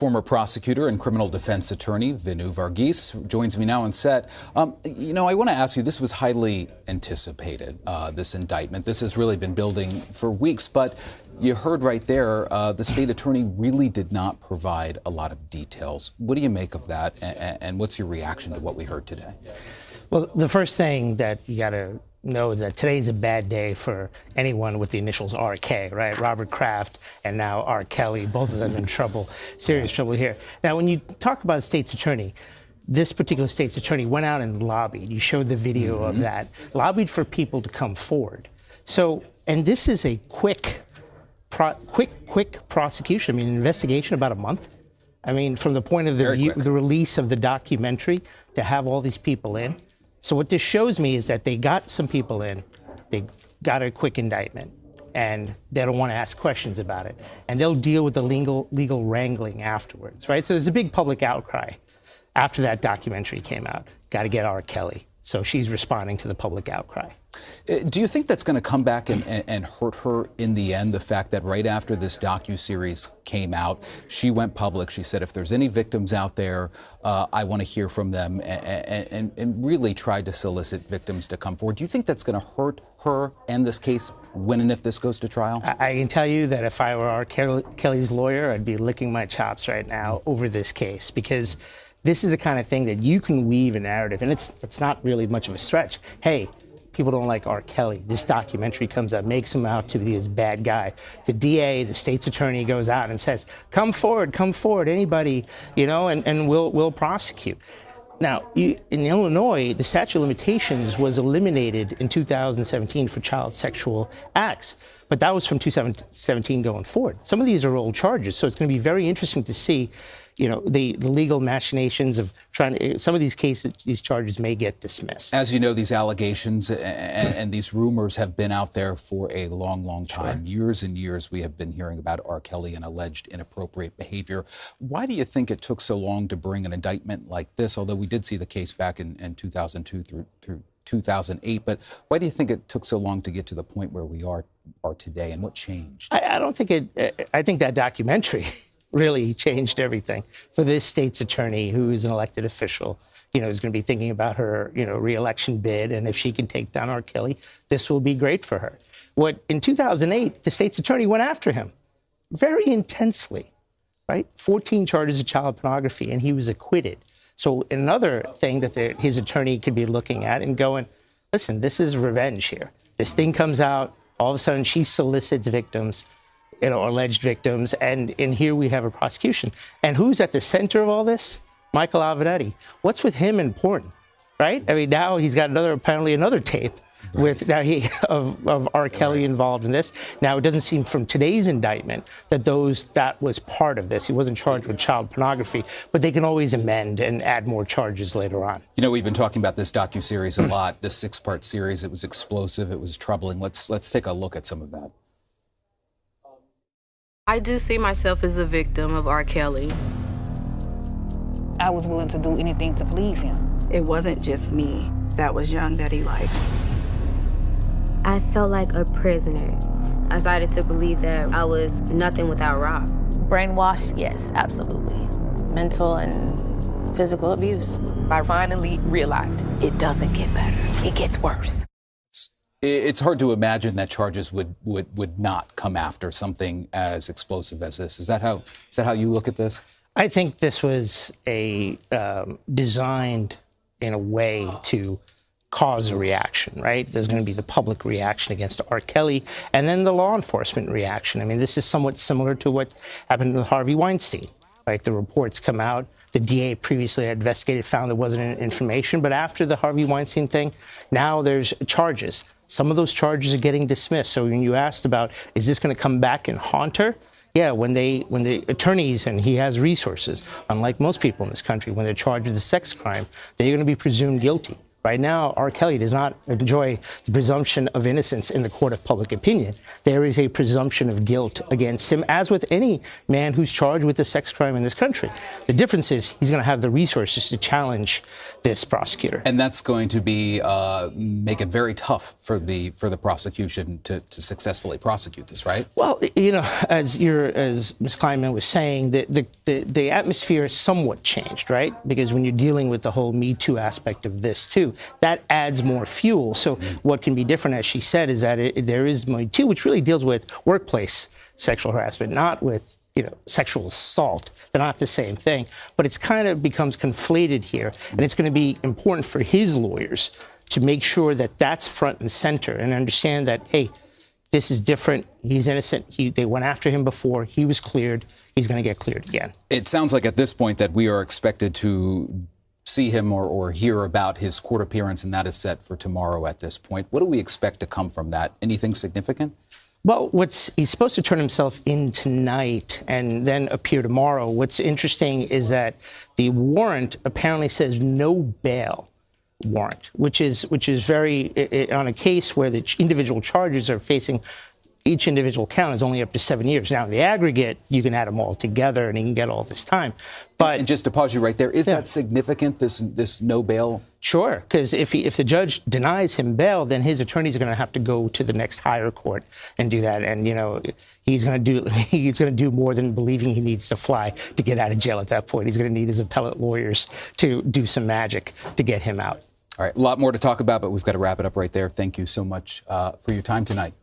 Former prosecutor and criminal defense attorney Vinoo Varghese joins me now on set. I want to ask you, this was highly anticipated, this indictment. This has really been building for weeks, but you heard right there, the state attorney really did not provide a lot of details. What do you make of that, and what's your reaction to what we heard today? Well, the first thing that you got to know is that today's a bad day for anyone with the initials RK, right? Robert Kraft and now R. Kelly, both of them in trouble, serious trouble here. Now, when you talk about a state's attorney, this particular state's attorney went out and lobbied. You showed the video of that, lobbied for people to come forward. So, and this is a quick prosecution. I mean, an investigation about a month. I mean, from the point of the release of the documentary to have all these people in. So what this shows me is that they got some people in, they got a quick indictment, and they don't want to ask questions about it. And they'll deal with the legal wrangling afterwards, right? So there's a big public outcry after that documentary came out. Got to get R. Kelly. So she's responding to the public outcry. Do you think that's going to come back and hurt her in the end, the fact that right after this docuseries came out, she went public, she said, if there's any victims out there, I want to hear from them, and really tried to solicit victims to come forward. Do you think that's going to hurt her and this case when and if this goes to trial? I can tell you that if I were R. Kelly's lawyer, I'd be licking my chops right now over this case, because this is the kind of thing that you can weave a narrative, and it's not really much of a stretch. Hey, people don't like R. Kelly. This documentary comes out, makes him out to be this bad guy. The DA, the state's attorney, goes out and says, come forward, anybody, and we'll prosecute. Now, in Illinois, the statute of limitations was eliminated in 2017 for child sexual acts, but that was from 2017 going forward. Some of these are old charges, so it's going to be very interesting to see the legal machinations of trying to, some of these cases, these charges may get dismissed. As you know, these allegations and these rumors have been out there for a long, long time. Sure. Years and years we have been hearing about R. Kelly and alleged inappropriate behavior. Why do you think it took so long to bring an indictment like this, although we did see the case back in 2002 through 2008, but why do you think it took so long to get to the point where we are today, and what changed? I don't think I think that documentary really changed everything for this state's attorney, who is an elected official, is going to be thinking about her, re-election bid, and if she can take down R. Kelly, this will be great for her. In 2008, the state's attorney went after him very intensely, right? 14 charges of child pornography, and he was acquitted. So another thing that his attorney could be looking at and going, listen, this is revenge here. This thing comes out, all of a sudden she solicits victims, alleged victims, and here we have a prosecution. And who's at the center of all this? Michael Avenatti. What's with him and porn, right? I mean, now he's got apparently another tape with of R. Kelly involved in this. Now, it doesn't seem from today's indictment that that was part of this. He wasn't charged with child pornography, but they can always amend and add more charges later on. We've been talking about this docuseries a lot, this 6-part series. It was explosive, it was troubling. Let's take a look at some of that. I do see myself as a victim of R. Kelly. I was willing to do anything to please him. It wasn't just me that was young that he liked. I felt like a prisoner. I started to believe that I was nothing without Rob. Brainwashed, yes, absolutely. Mental and physical abuse. I finally realized it doesn't get better, it gets worse. It's hard to imagine that charges would not come after something as explosive as this. Is that how you look at this? I think this was designed in a way to cause a reaction, right? There's going to be the public reaction against R. Kelly, and then the law enforcement reaction. I mean, this is somewhat similar to what happened with Harvey Weinstein, right? The reports come out. The DA previously had investigated, found there wasn't information, but after the Harvey Weinstein thing, now there's charges. Some of those charges are getting dismissed. So when you asked about, is this going to come back and haunt her? Yeah, when the attorneys, and he has resources, unlike most people in this country, when they're charged with a sex crime, they're going to be presumed guilty. Right now, R. Kelly does not enjoy the presumption of innocence in the court of public opinion. There is a presumption of guilt against him, as with any man who's charged with a sex crime in this country. The difference is he's going to have the resources to challenge this prosecutor. And that's going to be make it very tough for the prosecution to successfully prosecute this, right? Well, you know, as Ms. Kleinman was saying, the atmosphere has somewhat changed, right? Because when you're dealing with the whole Me Too aspect of this, too, that adds more fuel. So what can be different, as she said, is that there is Me Too, which really deals with workplace sexual harassment, not with, you know, sexual assault. They're not the same thing. But it's kind of becomes conflated here. And it's going to be important for his lawyers to make sure that that's front and center and understand that, hey, this is different. He's innocent. They went after him before. He was cleared. He's going to get cleared again. It sounds like at this point that we are expected to see him or hear about his court appearance, and that is set for tomorrow at this point. What do we expect to come from that? Anything significant? Well, he's supposed to turn himself in tonight and then appear tomorrow. What's interesting is that the warrant apparently says no bail warrant, which is very, on a case where the individual charges are facing, each individual count is only up to 7 years. Now, in the aggregate, you can add them all together and he can get all this time. But and just to pause you right there, is that significant, this no bail? Sure, because if the judge denies him bail, then his attorneys are going to have to go to the next higher court and do that. And, you know, he's going to do more than believing he needs to fly to get out of jail at that point. He's going to need his appellate lawyers to do some magic to get him out. All right, a lot more to talk about, but we've got to wrap it up right there. Thank you so much for your time tonight.